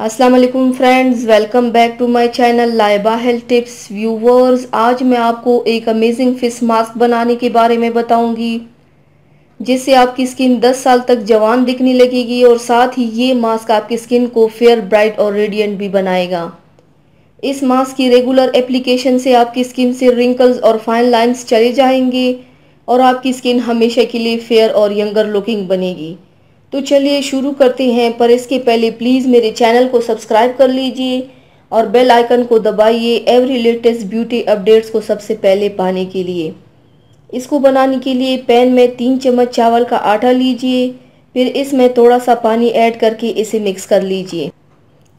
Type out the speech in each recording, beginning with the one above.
अस्सलाम वालेकुम friends, welcome back to my channel Laiba health tips. Viewers, आज मैं आपको एक अमेजिंग फेस मास्क बनाने के बारे में बताऊंगी जिससे आपकी स्किन 10 साल तक जवान दिखने लगेगी और साथ ही ये मास्क आपकी स्किन को फेयर, ब्राइट और रेडिएंट भी बनाएगा। इस मास्क की रेगुलर एप्लीकेशन से आपकी स्किन से रिंकल्स और फाइन लाइंस चले जाएंगे और आपकी स्किन हमेशा के लिए फेयर और यंगर लुकिंग बनेगी। तो चलिए शुरू करते हैं, पर इसके पहले प्लीज़ मेरे चैनल को सब्सक्राइब कर लीजिए और बेल आइकन को दबाइए एवरी लेटेस्ट ब्यूटी अपडेट्स को सबसे पहले पाने के लिए। इसको बनाने के लिए पैन में 3 चम्मच चावल का आटा लीजिए, फिर इसमें थोड़ा सा पानी ऐड करके इसे मिक्स कर लीजिए।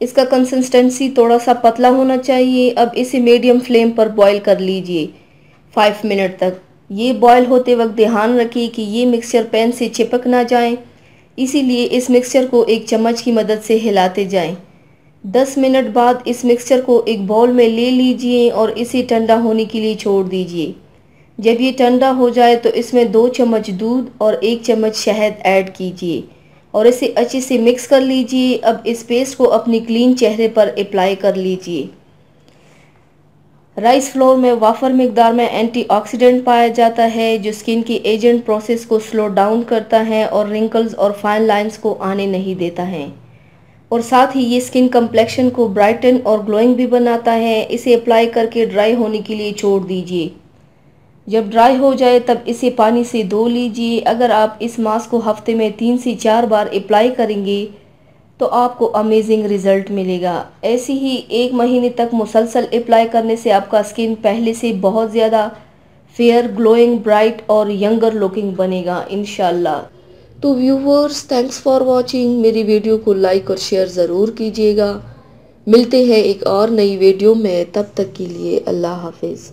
इसका कंसिस्टेंसी थोड़ा सा पतला होना चाहिए। अब इसे मीडियम फ्लेम पर बॉईल कर लीजिए 5 मिनट तक। ये बॉईल होते वक्त ध्यान रखिए कि ये मिक्सचर पैन से चिपक ना जाए, इसीलिए इस मिक्सचर को एक चम्मच की मदद से हिलाते जाएं। 10 मिनट बाद इस मिक्सचर को एक बाउल में ले लीजिए और इसे ठंडा होने के लिए छोड़ दीजिए। जब ये ठंडा हो जाए तो इसमें 2 चम्मच दूध और 1 चम्मच शहद ऐड कीजिए और इसे अच्छे से मिक्स कर लीजिए। अब इस पेस्ट को अपनी क्लीन चेहरे पर अप्लाई कर लीजिए। राइस फ्लोर में वाफर मिकदार में एंटीऑक्सीडेंट पाया जाता है जो स्किन की एजेंट प्रोसेस को स्लो डाउन करता है और रिंकल्स और फाइन लाइंस को आने नहीं देता है, और साथ ही ये स्किन कम्प्लेक्शन को ब्राइटन और ग्लोइंग भी बनाता है। इसे अप्लाई करके ड्राई होने के लिए छोड़ दीजिए। जब ड्राई हो जाए तब इसे पानी से धो लीजिए। अगर आप इस मास्क को हफ्ते में 3 से 4 बार अप्लाई करेंगे तो आपको अमेजिंग रिजल्ट मिलेगा। ऐसे ही 1 महीने तक मुसलसल अप्लाई करने से आपका स्किन पहले से बहुत ज़्यादा फेयर, ग्लोइंग, ब्राइट और यंगर लुकिंग बनेगा इंशाल्लाह। तो व्यूवर्स, थैंक्स फॉर वॉचिंग। मेरी वीडियो को लाइक और शेयर ज़रूर कीजिएगा। मिलते हैं एक और नई वीडियो में, तब तक के लिए अल्लाह हाफिज़।